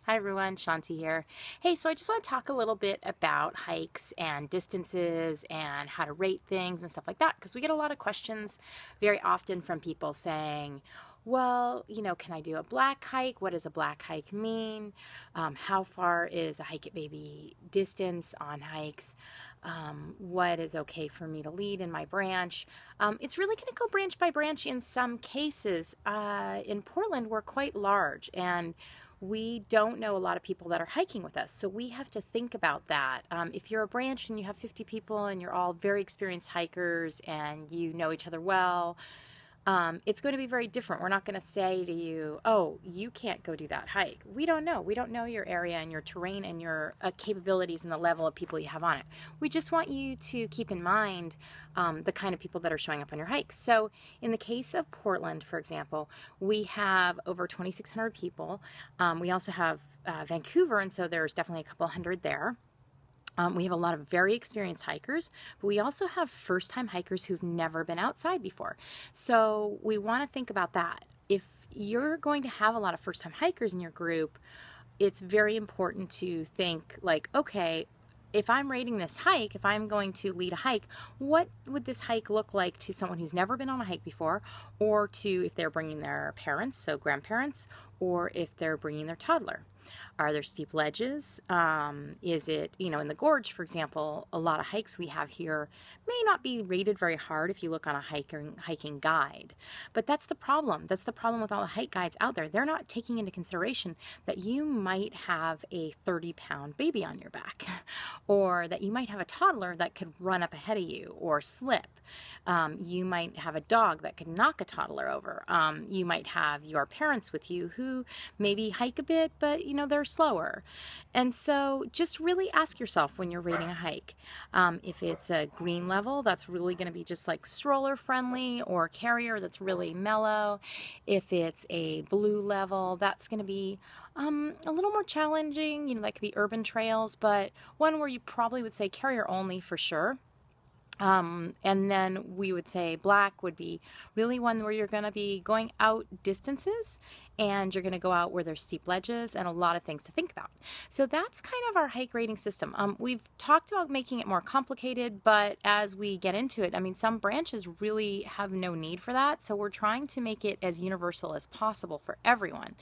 Hi everyone, Shanti here. Hey, so I just want to talk a little bit about hikes and distances and how to rate things and stuff like that, because we get a lot of questions very often from people saying, well, can I do a black hike? What does a black hike mean? How far is a hike it baby distance on hikes? What is okay for me to lead in my branch? It's really going to go branch by branch in some cases. In Portland, we're quite large, and we don't know a lot of people that are hiking with us. So we have to think about that. If you're a branch and you have 50 people and you're all very experienced hikers and you know each other well, it's going to be very different. We're not going to say to you, oh, you can't go do that hike. We don't know. We don't know your area and your terrain and your capabilities and the level of people you have on it. We just want you to keep in mind the kind of people that are showing up on your hikes. So in the case of Portland, for example, we have over 2,600 people. We also have Vancouver, and so there's definitely a couple hundred there. We have a lot of very experienced hikers, but we also have first-time hikers who've never been outside before. So we want to think about that. If you're going to have a lot of first-time hikers in your group, it's very important to think like, okay, if I'm rating this hike, if I'm going to lead a hike, what would this hike look like to someone who's never been on a hike before, or to if they're bringing their parents, so grandparents, or if they're bringing their toddler? Are there steep ledges? Is it, in the gorge, for example, a lot of hikes we have here may not be rated very hard if you look on a hiking guide. But that's the problem. That's the problem with all the hike guides out there. They're not taking into consideration that you might have a 30-pound baby on your back, or that you might have a toddler that could run up ahead of you or slip. You might have a dog that could knock a toddler over. You might have your parents with you who maybe hike a bit, but they're slower. And so just really ask yourself when you're rating a hike, if it's a green level, that's really going to be just like stroller friendly, or carrier, that's really mellow. If it's a blue level, that's going to be a little more challenging. That could be urban trails, but one where you probably would say carrier only for sure. And then we would say black would be really one where you're going to be going out distances, and you're going to go out where there's steep ledges and a lot of things to think about. So that's kind of our hike rating system. We've talked about making it more complicated, but as we get into it, some branches really have no need for that. So we're trying to make it as universal as possible for everyone.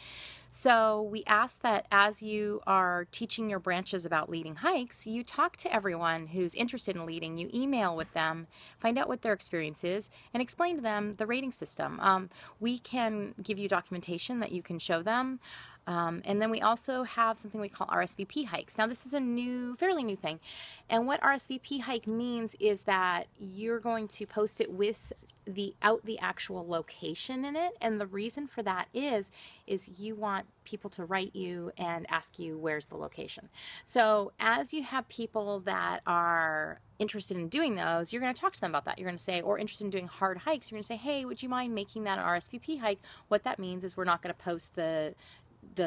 So we ask that as you are teaching your branches about leading hikes, you talk to everyone who's interested in leading, you email with them, find out what their experience is, and explain to them the rating system. We can give you documentation that you can show them. And then we also have something we call RSVP hikes. Now this is a fairly new thing. And what RSVP hike means is that you're going to post it with the actual location in it. And the reason for that is you want people to write you and ask you where's the location. So as you have people that are interested in doing those, you're going to talk to them about that. You're going to say, or interested in doing hard hikes, you're going to say, hey, would you mind making that an RSVP hike? What that means is we're not going to post the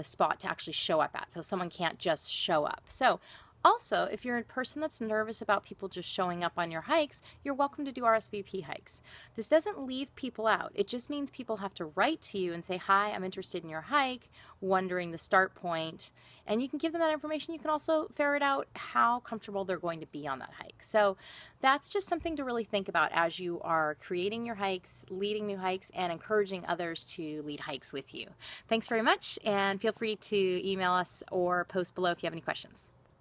spot to actually show up at. So someone can't just show up. So also, if you're a person that's nervous about people just showing up on your hikes, you're welcome to do RSVP hikes. This doesn't leave people out. It just means people have to write to you and say, hi, I'm interested in your hike, wondering the start point. And you can give them that information. You can also ferret out how comfortable they're going to be on that hike. So that's just something to really think about as you are creating your hikes, leading new hikes, and encouraging others to lead hikes with you. Thanks very much, and feel free to email us or post below if you have any questions.